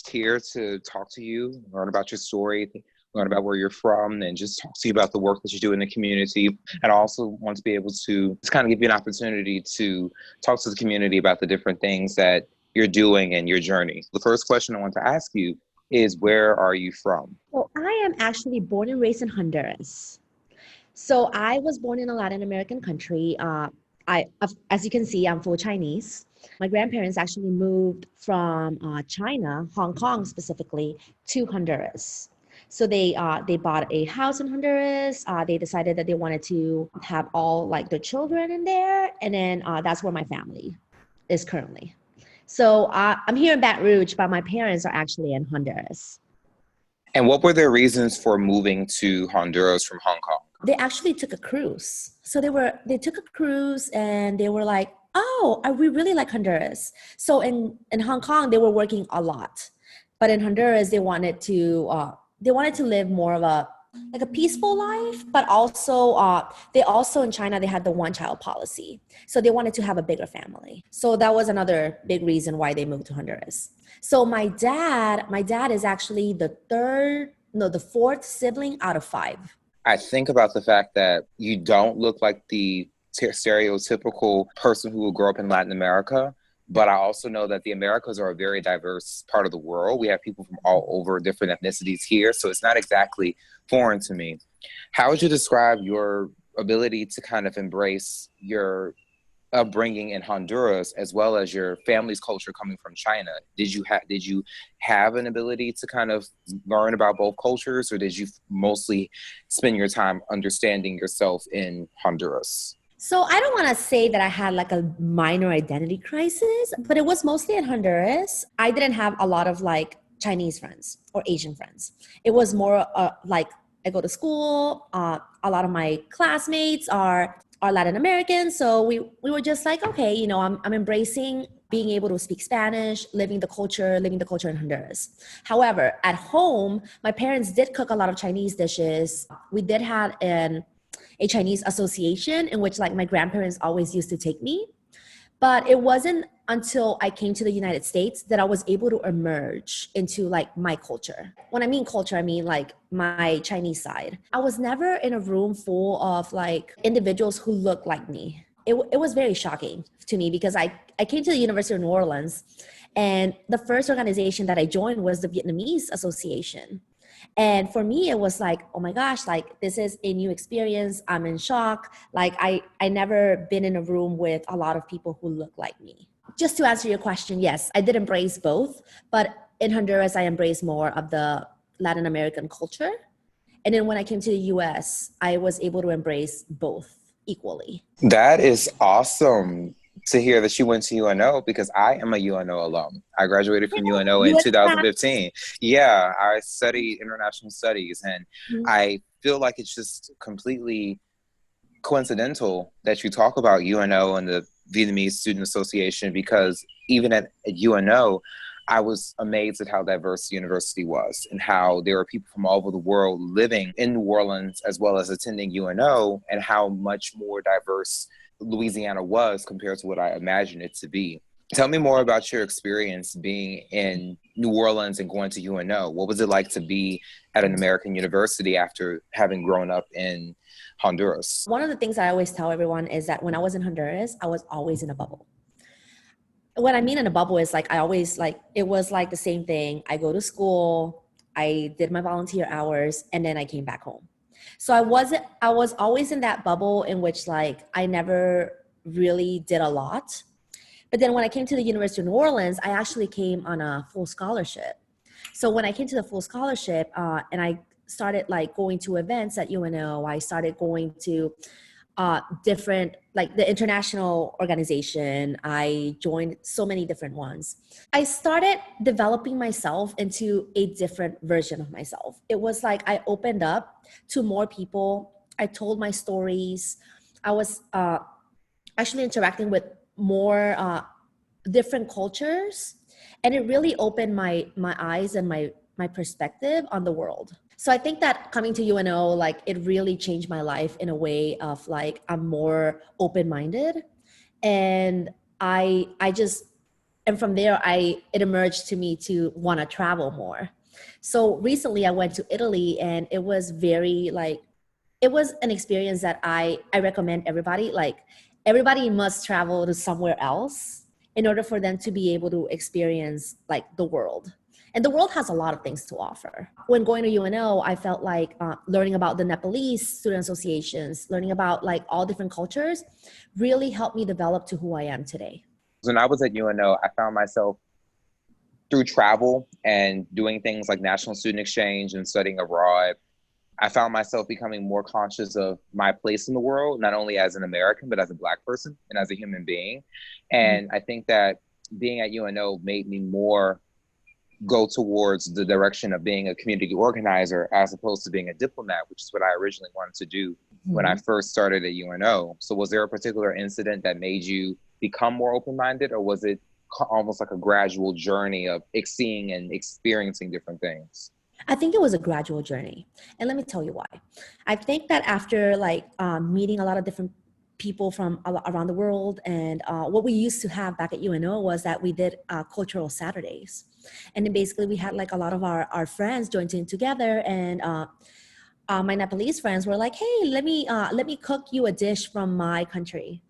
just here to talk to you, learn about your story, learn about where you're from, and just talk to you about the work that you do in the community. And I also want to be able to just kind of give you an opportunity to talk to the community about the different things that you're doing in your journey. The first question I want to ask you is, where are you from? Well, I am actually born and raised in Honduras. So I was born in a Latin American country. As you can see, I'm full Chinese. My grandparents actually moved from China, Hong Kong specifically, to Honduras. So they bought a house in Honduras. They decided that they wanted to have all like their children in there, and then that's where my family is currently. So I'm here in Baton Rouge, but my parents are actually in Honduras. And what were their reasons for moving to Honduras from Hong Kong? They actually took a cruise. So they took a cruise and they were like, oh, we really like Honduras. So in Hong Kong, they were working a lot. But in Honduras, they wanted to live more of a peaceful life, but also they also in China they had the one child policy, so they wanted to have a bigger family. So that was another big reason why they moved to Honduras. So my dad is actually the fourth sibling out of five. I think about the fact that you don't look like the stereotypical person who will grow up in Latin America. But I also know that the Americas are a very diverse part of the world. We have people from all over different ethnicities here. So it's not exactly foreign to me. How would you describe your ability to kind of embrace your upbringing in Honduras as well as your family's culture coming from China? Did you have an ability to kind of learn about both cultures, or did you mostly spend your time understanding yourself in Honduras? So I don't want to say that I had like a minor identity crisis, but it was mostly in Honduras. I didn't have a lot of like Chinese friends or Asian friends. It was more like I go to school. A lot of my classmates are Latin American. So we were just like, okay, I'm embracing being able to speak Spanish, living the culture in Honduras. However, at home, my parents did cook a lot of Chinese dishes. We did have a Chinese association in which like my grandparents always used to take me. But it wasn't until I came to the United States that I was able to emerge into like my culture. When I mean culture, I mean like my Chinese side. I was never in a room full of like individuals who looked like me. It was very shocking to me because I came to the University of New Orleans, and the first organization that I joined was the Vietnamese Association. And for me, it was like, oh my gosh, like this is a new experience. I'm in shock. Like I never been in a room with a lot of people who look like me. Just to answer your question, yes, I did embrace both, but in Honduras, I embraced more of the Latin American culture. And then when I came to the US, I was able to embrace both equally. That is awesome to hear that you went to UNO, because I am a UNO alum. I graduated from UNO in 2015. Yeah, I studied international studies, and I feel like it's just completely coincidental that you talk about UNO and the Vietnamese Student Association, because even at UNO, I was amazed at how diverse the university was and how there were people from all over the world living in New Orleans as well as attending UNO, and how much more diverse Louisiana was compared to what I imagined it to be. Tell me more about your experience being in New Orleans and going to UNO. What was it like to be at an American university after having grown up in Honduras? One of the things I always tell everyone is that when I was in Honduras, I was always in a bubble. What I mean in a bubble is like, I always like, it was like the same thing. I go to school, I did my volunteer hours, and then I came back home. So I was always in that bubble in which like, I never really did a lot. But then when I came to the University of New Orleans, I actually came on a full scholarship. So when I came to the full scholarship and I started like going to events at UNO, I started going to different, like the international organization. I joined so many different ones. I started developing myself into a different version of myself. It was like I opened up to more people. I told my stories. I was actually interacting with more different cultures, and it really opened my eyes and my perspective on the world. So I think that coming to UNO, like it really changed my life in a way of like I'm more open-minded, and I just and from there, it emerged to me to want to travel more. So recently I went to Italy, and it was very like, it was an experience that I recommend everybody. Like, everybody must travel to somewhere else in order for them to be able to experience like the world. And the world has a lot of things to offer. When going to UNO, I felt like learning about the Nepalese student associations, learning about like all different cultures, really helped me develop to who I am today. When I was at UNO, I found myself through travel and doing things like National Student Exchange and studying abroad, I found myself becoming more conscious of my place in the world, not only as an American, but as a Black person and as a human being. And I think that being at UNO made me more go towards the direction of being a community organizer as opposed to being a diplomat, which is what I originally wanted to do when I first started at UNO. So was there a particular incident that made you become more open-minded, or was it almost like a gradual journey of seeing and experiencing different things? I think it was a gradual journey. And let me tell you why. I think that after like meeting a lot of different people from around the world, and what we used to have back at UNO was that we did cultural Saturdays. And then basically we had like a lot of our friends joined in together, and my Nepalese friends were like, hey, let me cook you a dish from my country.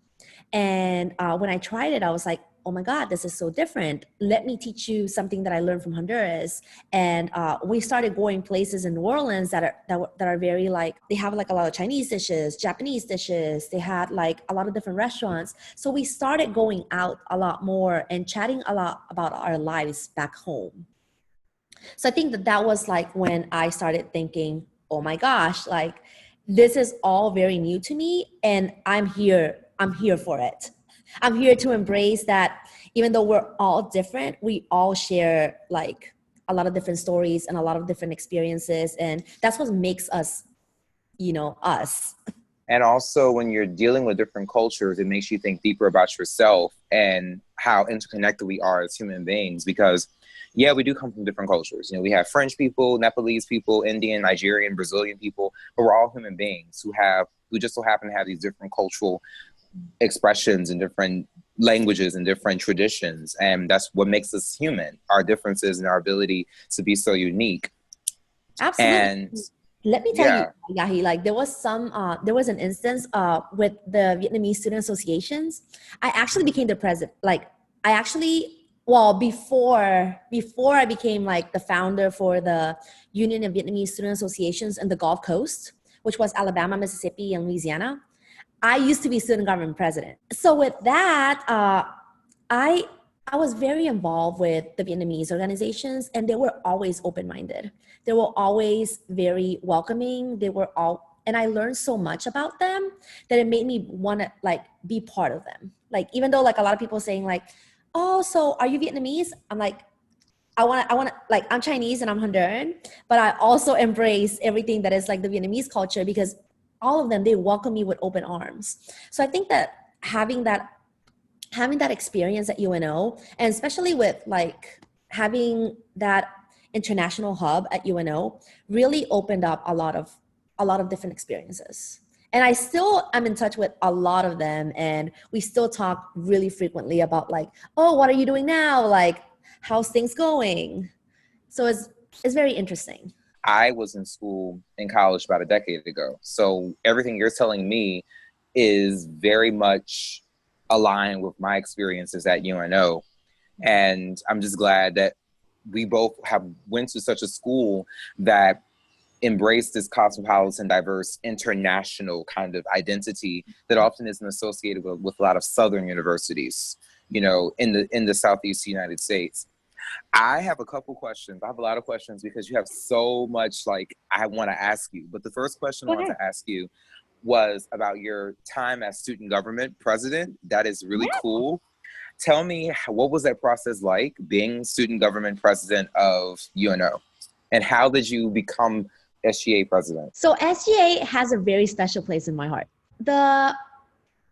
And when I tried it, I was like, oh my God, this is so different. Let me teach you something that I learned from Honduras. And we started going places in New Orleans that are very like, they have like a lot of Chinese dishes, Japanese dishes. They had like a lot of different restaurants. So we started going out a lot more and chatting a lot about our lives back home. So I think that was like when I started thinking, oh my gosh, like this is all very new to me, and I'm here for it. I'm here to embrace that even though we're all different, we all share like a lot of different stories and a lot of different experiences. And that's what makes us, us. And also when you're dealing with different cultures, it makes you think deeper about yourself and how interconnected we are as human beings. Because yeah, we do come from different cultures. We have French people, Nepalese people, Indian, Nigerian, Brazilian people, but we're all human beings who just so happen to have these different cultural expressions and different languages and different traditions. And that's what makes us human, our differences and our ability to be so unique. Absolutely. And let me tell you, Yahi, like there was an instance with the Vietnamese student associations. I actually became the president. Before I became like the founder for the Union of Vietnamese Student Associations in the Gulf Coast, which was Alabama, Mississippi, and Louisiana, I used to be student government president. So with that, I was very involved with the Vietnamese organizations, and they were always open-minded. They were always very welcoming. And I learned so much about them that it made me want to like be part of them. Like, even though like a lot of people saying like, oh, so are you Vietnamese? I'm like, I want to, like, I'm Chinese and I'm Honduran, but I also embrace everything that is like the Vietnamese culture, because all of them, they welcome me with open arms. So I think that having that experience at UNO, and especially with like having that international hub at UNO, really opened up a lot of different experiences. And I still am in touch with a lot of them, and we still talk really frequently about like, oh, what are you doing now? Like, how's things going? So it's very interesting. I was in college about a decade ago. So everything you're telling me is very much aligned with my experiences at UNO. And I'm just glad that we both went to such a school that embraced this cosmopolitan, diverse, international kind of identity that often isn't associated with a lot of Southern universities, in the Southeast United States. I have a couple questions. I have a lot of questions because you have so much like I want to ask you. But the first question I want to ask you was about your time as student government president. That is really cool. Tell me, what was that process like, being student government president of UNO? And how did you become SGA president? So SGA has a very special place in my heart. The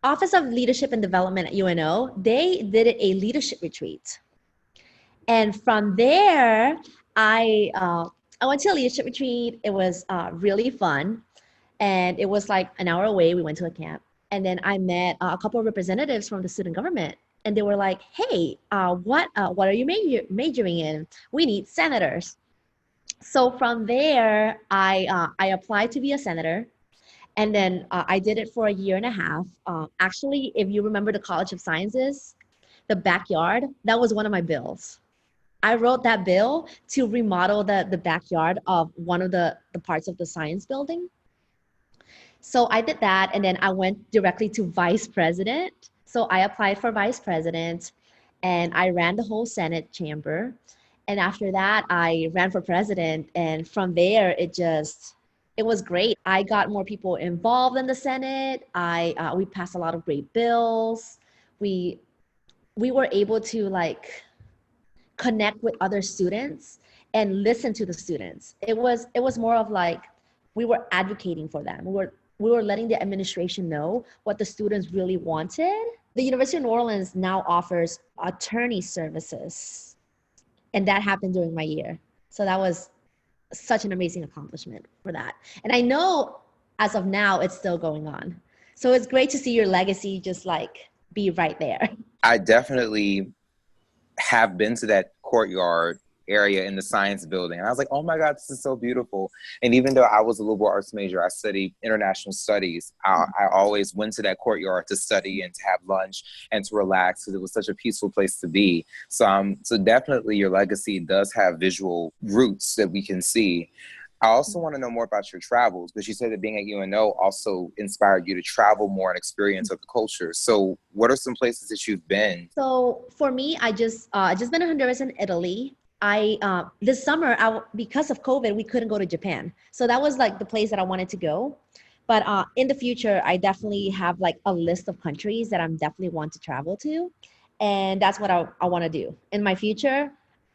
Office of Leadership and Development at UNO, they did a leadership retreat. And from there, I went to a leadership retreat. It was really fun. And it was like an hour away. We went to a camp. And then I met a couple of representatives from the student government. and they were like, hey, what are you majoring in? We need senators. So from there, I applied to be a senator. And then I did it for a year and a half. Actually, if you remember the College of Sciences, the backyard, that was one of my bills. I wrote that bill to remodel the backyard of one of the parts of the science building. So I did that, and then I went directly to vice president. So I applied for vice president, and I ran the whole Senate chamber. And after that, I ran for president, and from there, it was great. I got more people involved in the Senate. We passed a lot of great bills. We we were able to like connect with other students and listen to the students. It was more of like we were advocating for them. We were letting the administration know what the students really wanted. The University of New Orleans now offers attorney services, and that happened during my year. So that was such an amazing accomplishment for that. And I know as of now, it's still going on. So it's great to see your legacy just like be right there. I definitely have been to that courtyard area in the science building. And I was like, oh my God, this is so beautiful. And even though I was a liberal arts major, I studied international studies. I always went to that courtyard to study and to have lunch and to relax because it was such a peaceful place to be. So definitely your legacy does have visual roots that we can see. I also want to know more about your travels, because you said that being at UNO also inspired you to travel more and experience other cultures. So what are some places that you've been? So for me, I just been to Honduras and Italy. This summer, because of COVID, we couldn't go to Japan. So that was like the place that I wanted to go. But in the future, I definitely have like a list of countries that I'm definitely want to travel to. And that's what I want to do. In my future,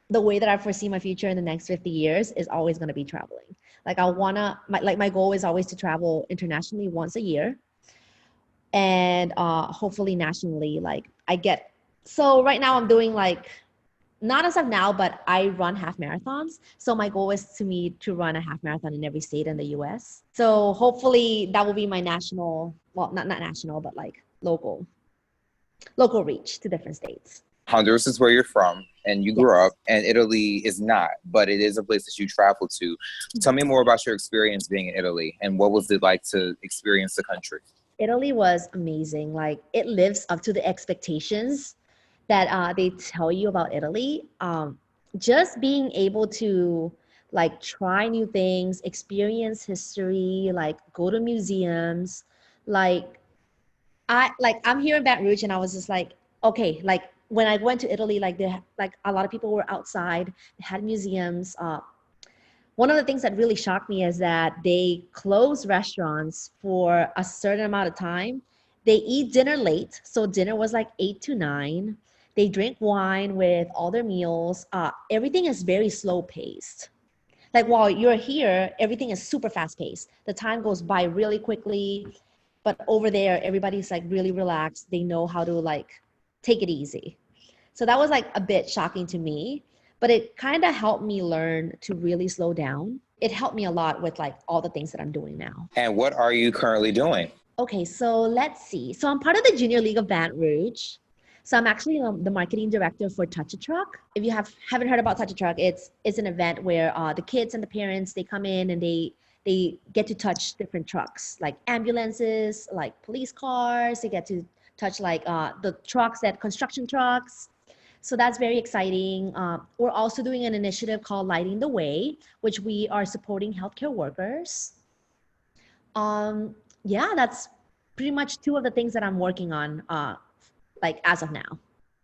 the way that I foresee my future in the next 50 years is always going to be traveling. Like my goal is always to travel internationally once a year. And hopefully nationally, so right now I'm doing like, not as of now, but I run half marathons. So my goal is to run a half marathon in every state in the US. So hopefully that will be my national, well, not national, but like local reach to different states. Honduras is where you're from and you grew up, and Italy is not, but it is a place that you travel to. Tell me more about your experience being in Italy and what was it like to experience the country? Italy was amazing. Like it lives up to the expectations that they tell you about Italy. Just being able to like try new things, experience history, like go to museums. I'm here in Baton Rouge, and I was just like, okay, like when I went to Italy, like a lot of people were outside, they had museums. One of the things that really shocked me is that they close restaurants for a certain amount of time. They eat dinner late, so dinner was like 8 to 9. They drink wine with all their meals. Everything is very slow paced. Like while you're here, everything is super fast paced. The time goes by really quickly, but over there, everybody's like really relaxed. They know how to like take it easy. So that was like a bit shocking to me, but it kind of helped me learn to really slow down. It helped me a lot with like all the things that I'm doing now. And what are you currently doing? Okay, so let's see. So I'm part of the Junior League of Baton Rouge. So I'm actually the marketing director for Touch a Truck. If you haven't heard about Touch a Truck, it's an event where the kids and the parents, they come in and they get to touch different trucks, like ambulances, like police cars. They get to touch like the trucks, that construction trucks. So that's very exciting. We're also doing an initiative called Lighting the Way, which we are supporting healthcare workers. Yeah, that's pretty much two of the things that I'm working on, like as of now.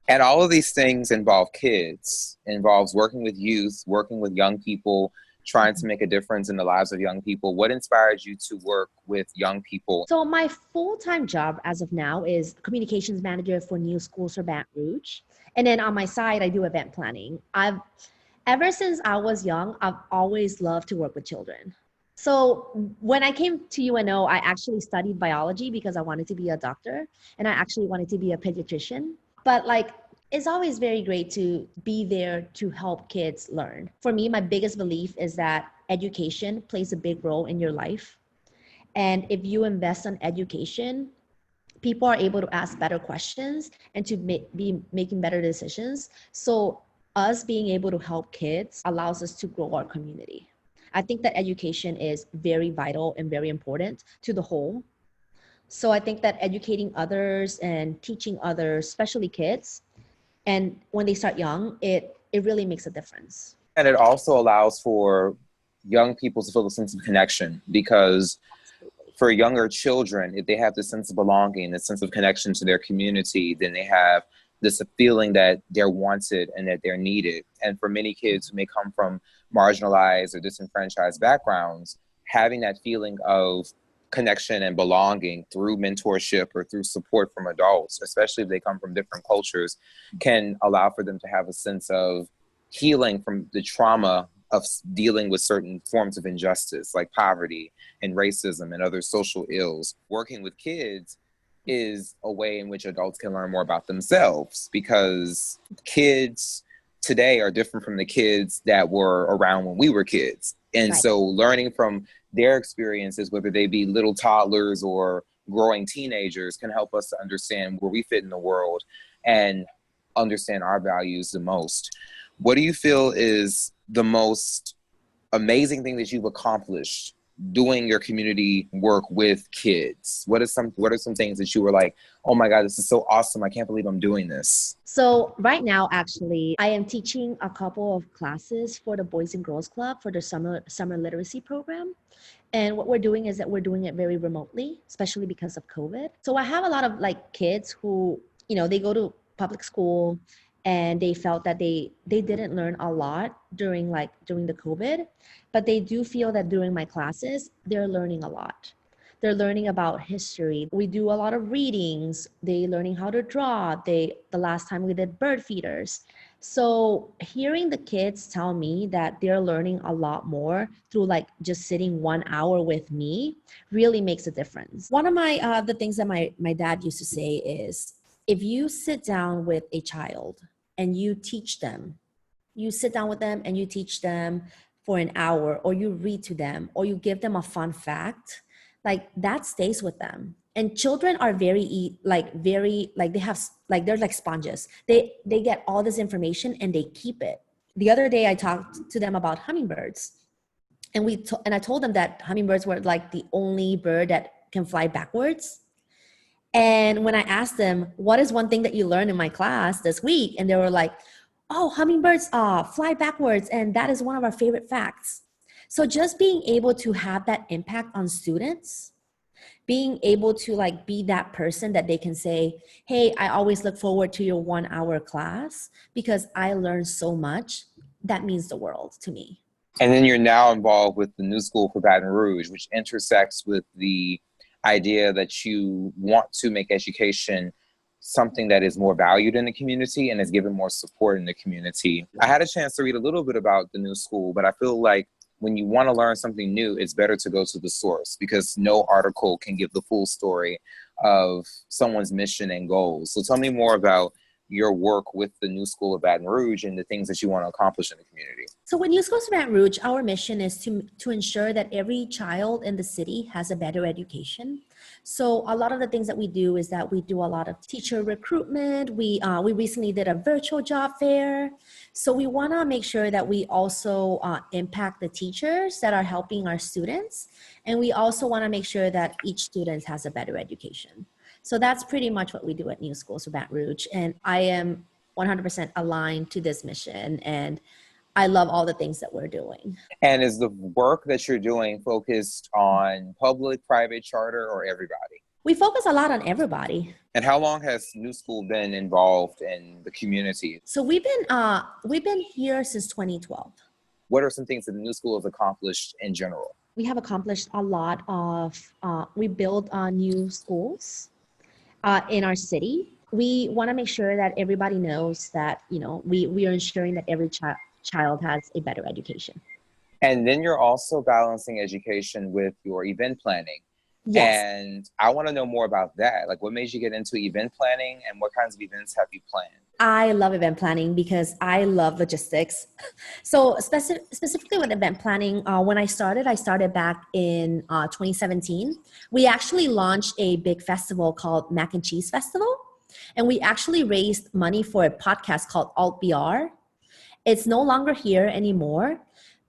And all of these things involve kids, involves working with youth, working with young people, trying to make a difference in the lives of young people. What inspired you to work with young people? So my full-time job as of now is communications manager for New Schools for Baton Rouge. And then on my side, I do event planning. Ever since I was young, I've always loved to work with children. So when I came to UNO, I actually studied biology because I wanted to be a doctor, and I actually wanted to be a pediatrician. But like, it's always very great to be there to help kids learn. For me, my biggest belief is that education plays a big role in your life. And if you invest on education, people are able to ask better questions and to be making better decisions. So us being able to help kids allows us to grow our community. I think that education is very vital and very important to the whole. So I think that educating others and teaching others, especially kids, and when they start young, it really makes a difference. And it also allows for young people to feel a sense of connection, because for younger children, if they have this sense of belonging, this sense of connection to their community, then they have this feeling that they're wanted and that they're needed. And for many kids who may come from marginalized or disenfranchised backgrounds, having that feeling of connection and belonging through mentorship or through support from adults, especially if they come from different cultures, can allow for them to have a sense of healing from the trauma of dealing with certain forms of injustice like poverty and racism and other social ills. Working with kids is a way in which adults can learn more about themselves, because kids today are different from the kids that were around when we were kids. And Right. so learning from their experiences, whether they be little toddlers or growing teenagers, can help us to understand where we fit in the world and understand our values the most. What do you feel is the most amazing thing that you've accomplished doing your community work with kids? What are some things that you were like, oh my God, this is so awesome, I can't believe I'm doing this? So right now, actually, I am teaching a couple of classes for the Boys and Girls Club for the summer literacy program. And what we're doing is that we're doing it very remotely, especially because of COVID. So I have a lot of like kids who, they go to public school and they felt that they didn't learn a lot during the COVID, but they do feel that during my classes, they're learning a lot. They're learning about history. We do a lot of readings. They learning how to draw. The last time we did bird feeders. So hearing the kids tell me that they're learning a lot more through like just sitting 1 hour with me really makes a difference. One of my the things that my dad used to say is, if you sit down with a child and you teach them, you sit down with them and you teach them for an hour, or you read to them, or you give them a fun fact, like that stays with them. And children are very they have like, they're like sponges. They get all this information and they keep it. The other day I talked to them about hummingbirds, and I told them that hummingbirds were like the only bird that can fly backwards. And when I asked them, what is one thing that you learned in my class this week? And they were like, oh, hummingbirds fly backwards. And that is one of our favorite facts. So just being able to have that impact on students, being able to like be that person that they can say, hey, I always look forward to your 1 hour class because I learned so much. That means the world to me. And then you're now involved with the New School for Baton Rouge, which intersects with the idea that you want to make education something that is more valued in the community and is given more support in the community. I had a chance to read a little bit about the New School, but I feel like when you want to learn something new, it's better to go to the source, because no article can give the full story of someone's mission and goals. So tell me more about your work with the New School of Baton Rouge and the things that you want to accomplish in the community. So with New Schools of Baton Rouge, our mission is to ensure that every child in the city has a better education. So a lot of the things that we do is that we do a lot of teacher recruitment. We recently did a virtual job fair. So we want to make sure that we also impact the teachers that are helping our students. And we also want to make sure that each student has a better education. So that's pretty much what we do at New Schools of Baton Rouge. And I am 100% aligned to this mission. And I love all the things that we're doing. And is the work that you're doing focused on public, private, charter, or everybody? We focus a lot on everybody. And how long has New School been involved in the community? So we've been here since 2012. What are some things that the New School has accomplished in general? We have accomplished a lot of, we built new schools in our city. We want to make sure that everybody knows that, we are ensuring that every child has a better education. And then you're also balancing education with your event planning. Yes. And I want to know more about that. Like, what made you get into event planning and what kinds of events have you planned? I love event planning because I love logistics. So specifically with event planning, when I started back in 2017. We actually launched a big festival called Mac and Cheese Festival. And we actually raised money for a podcast called Alt BR. It's no longer here anymore,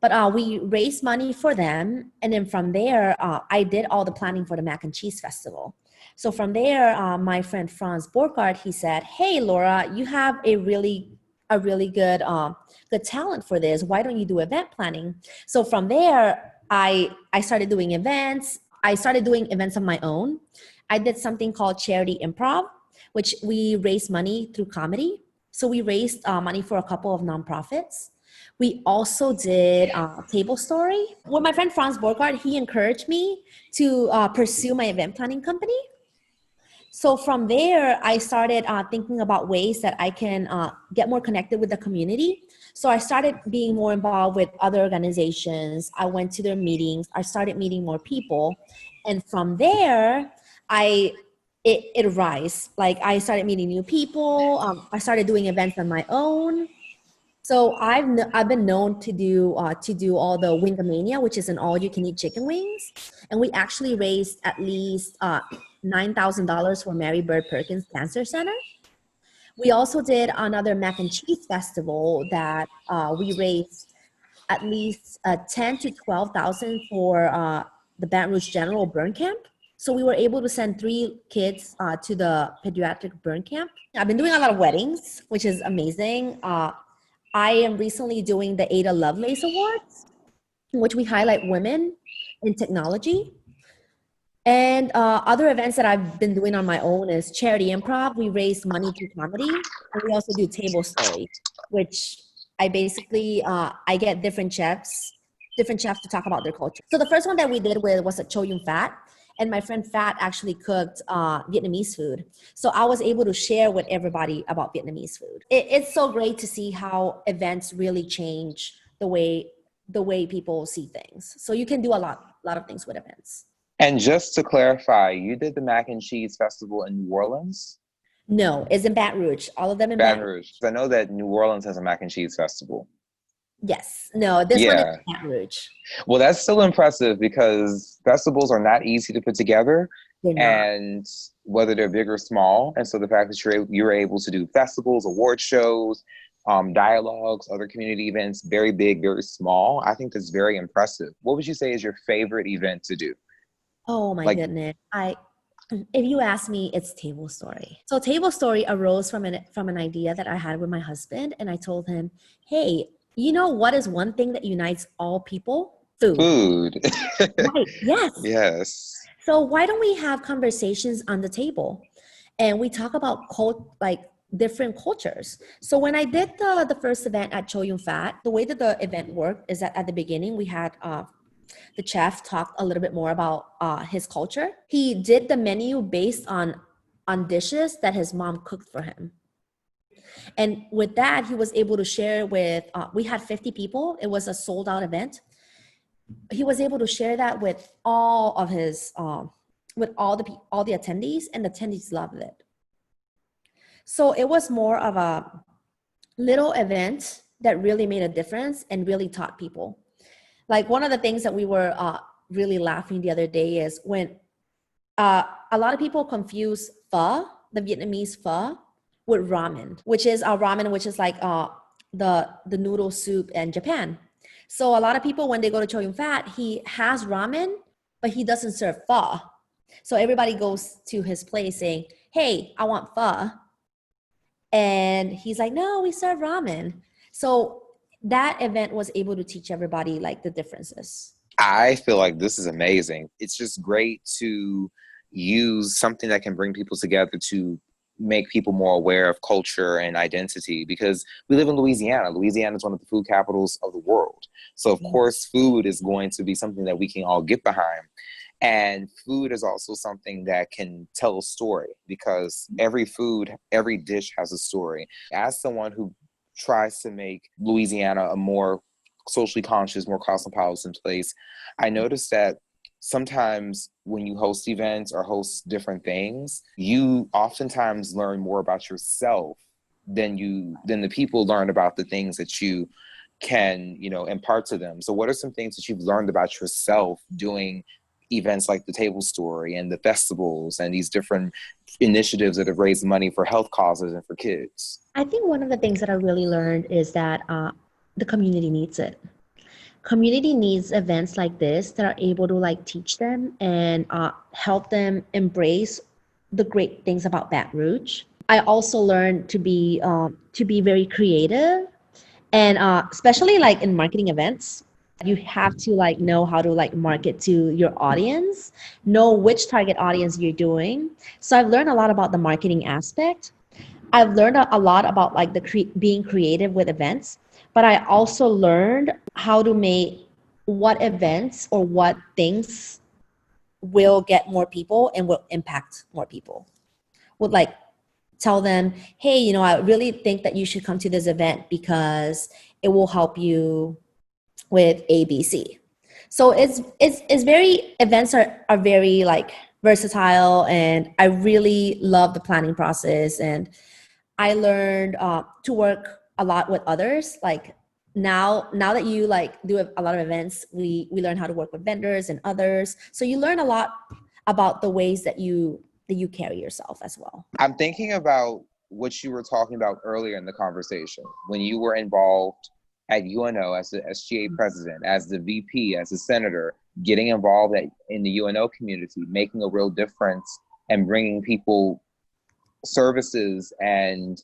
but we raised money for them. And then from there, I did all the planning for the Mac and Cheese Festival. So from there, my friend Franz Borgard, he said, "Hey, Laura, you have a really good talent for this. Why don't you do event planning?" So from there, I started doing events. I started doing events of my own. I did something called charity improv, which we raised money through comedy. So we raised money for a couple of nonprofits. We also did Table Story. With my friend Franz Borgard, he encouraged me to pursue my event planning company. So from there, I started thinking about ways that I can get more connected with the community. So I started being more involved with other organizations. I went to their meetings. I started meeting more people. And from there, it rise. Like I started meeting new people. I started doing events on my own. So I've been known to do all the Wingamania, which is an all you can eat chicken wings, and we actually raised at least $9,000 for Mary Bird Perkins Cancer Center. We also did another mac and cheese festival that we raised at least 10 to 12,000 for the Baton Rouge General Burn Camp. So we were able to send 3 kids to the pediatric burn camp. I've been doing a lot of weddings, which is amazing. I am recently doing the Ada Lovelace Awards, in which we highlight women in technology. And other events that I've been doing on my own is charity improv. We raise money through comedy, and we also do table story, which I basically I get different chefs to talk about their culture. So the first one that we did with was a Cho Yun Fat, and my friend Fat actually cooked Vietnamese food. So I was able to share with everybody about Vietnamese food. It's so great to see how events really change the way people see things. So you can do a lot of things with events. And just to clarify, you did the Mac and Cheese Festival in New Orleans? No, it's in Baton Rouge. All of them in Baton Rouge. I know that New Orleans has a Mac and Cheese Festival. Yes. No, this one is Baton Rouge. Well, that's still impressive because festivals are not easy to put together, and whether they're big or small. And so the fact that you're able to do festivals, award shows, dialogues, other community events, very big, very small, I think that's very impressive. What would you say is your favorite event to do? Oh my goodness. If you ask me, it's Table Story. So Table Story arose from an idea that I had with my husband, and I told him, "Hey, you know what is one thing that unites all people? Food." Right. Yes. Yes. So why don't we have conversations on the table, and we talk about different cultures. So when I did the first event at Cho Yun Fat, the way that the event worked is that at the beginning we had the chef talked a little bit more about his culture. He did the menu based on dishes that his mom cooked for him. And with that, he was able to share with, we had 50 people. It was a sold out event. He was able to share that with all of his, with all the attendees, and the attendees loved it. So it was more of a little event that really made a difference and really taught people. Like one of the things that we were really laughing the other day is when a lot of people confuse pho, the Vietnamese pho, with ramen, which is like the noodle soup in Japan. So a lot of people, when they go to Cho Yun Fat, he has ramen, but he doesn't serve pho. So everybody goes to his place saying, "Hey, I want pho." And he's like, "No, we serve ramen." So that event was able to teach everybody like the differences. I feel like this is amazing. It's just great to use something that can bring people together to make people more aware of culture and identity, because we live in Louisiana. Louisiana is one of the food capitals of the world. So of course, food is going to be something that we can all get behind. And food is also something that can tell a story, because every dish has a story. As someone who tries to make Louisiana a more socially conscious, more cosmopolitan place, I noticed that sometimes when you host events or host different things, you oftentimes learn more about yourself then the people learn about the things that you can, impart to them. So what are some things that you've learned about yourself doing events like the Table Story and the festivals and these different initiatives that have raised money for health causes and for kids? I think one of the things that I really learned is that the community needs it. Community needs events like this that are able to like teach them and help them embrace the great things about Baton Rouge. I also learned to be very creative, and especially like in marketing events, you have to like know how to like market to your audience, know which target audience you're doing. So I've learned a lot about the marketing aspect. I've learned a lot about like being creative with events, but I also learned how to make what events or what things will get more people and will impact more people. Would like tell them, hey, I really think that you should come to this event because it will help you with ABC. So it's very, events are very like versatile, and I really love the planning process. And I learned to work a lot with others. Like now that you like do a lot of events, we learn how to work with vendors and others. So you learn a lot about the ways that you carry yourself as well. I'm thinking about what you were talking about earlier in the conversation when you were involved at UNO as the SGA president, as the VP, as a senator, getting involved in the UNO community, making a real difference and bringing people services and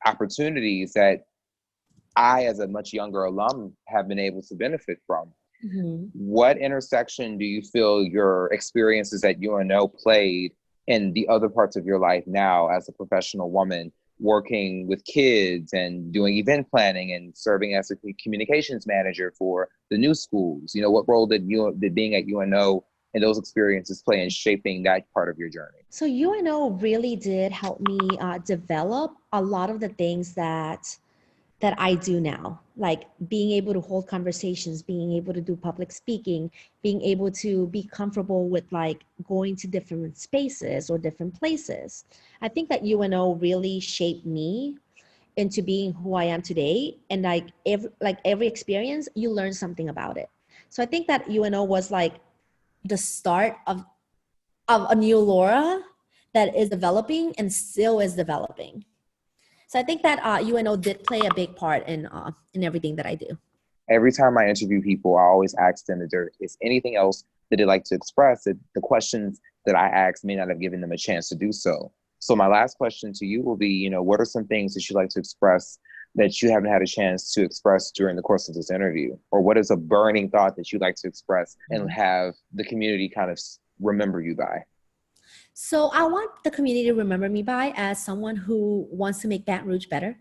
opportunities that I, as a much younger alum, have been able to benefit from. Mm-hmm. What intersection do you feel your experiences at UNO played in the other parts of your life now as a professional woman, working with kids and doing event planning and serving as a communications manager for the new schools? What role did being at UNO and those experiences play in shaping that part of your journey? So UNO really did help me develop a lot of the things that I do now, like being able to hold conversations, being able to do public speaking, being able to be comfortable with like going to different spaces or different places. I think that UNO really shaped me into being who I am today. And like every experience, you learn something about it. So I think that UNO was like the start of a new Laura that is developing and still is developing. So I think that UNO did play a big part in everything that I do. Every time I interview people, I always ask them if there is anything else that they'd like to express, that the questions that I asked may not have given them a chance to do so. So my last question to you will be, what are some things that you'd like to express that you haven't had a chance to express during the course of this interview? Or what is a burning thought that you'd like to express and have the community kind of remember you by? So I want the community to remember me by as someone who wants to make Baton Rouge better.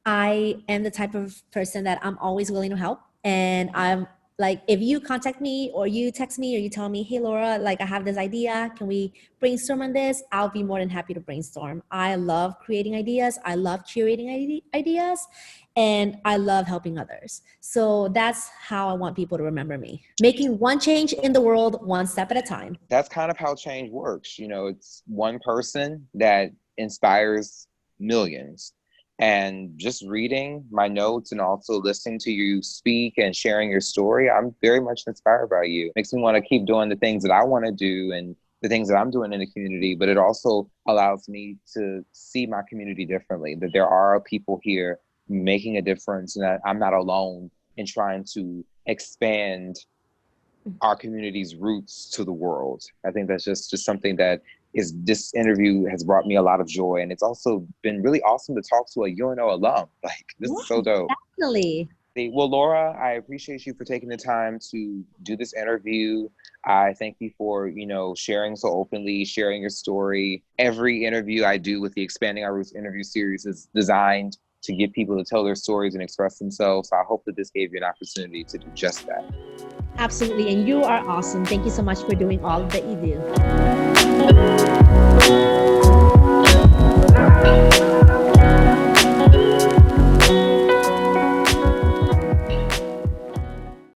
I am the type of person that I'm always willing to help. And I'm like, if you contact me or you text me or you tell me, hey, Laura, like I have this idea, can we brainstorm on this? I'll be more than happy to brainstorm. I love creating ideas. I love curating ideas. And I love helping others. So that's how I want people to remember me. Making one change in the world, one step at a time. That's kind of how change works. It's one person that inspires millions. And just reading my notes and also listening to you speak and sharing your story, I'm very much inspired by you. It makes me want to keep doing the things that I want to do and the things that I'm doing in the community, but it also allows me to see my community differently, that there are people here making a difference and that I'm not alone in trying to expand our community's roots to the world. I think that's just something that this interview has brought me a lot of joy. And it's also been really awesome to talk to a UNO alum. Like, this is so dope. Definitely. Well, Laura, I appreciate you for taking the time to do this interview. I thank you for, sharing so openly, sharing your story. Every interview I do with the Expanding Our Roots interview series is designed to get people to tell their stories and express themselves. So I hope that this gave you an opportunity to do just that. Absolutely. And you are awesome. Thank you so much for doing all that you do.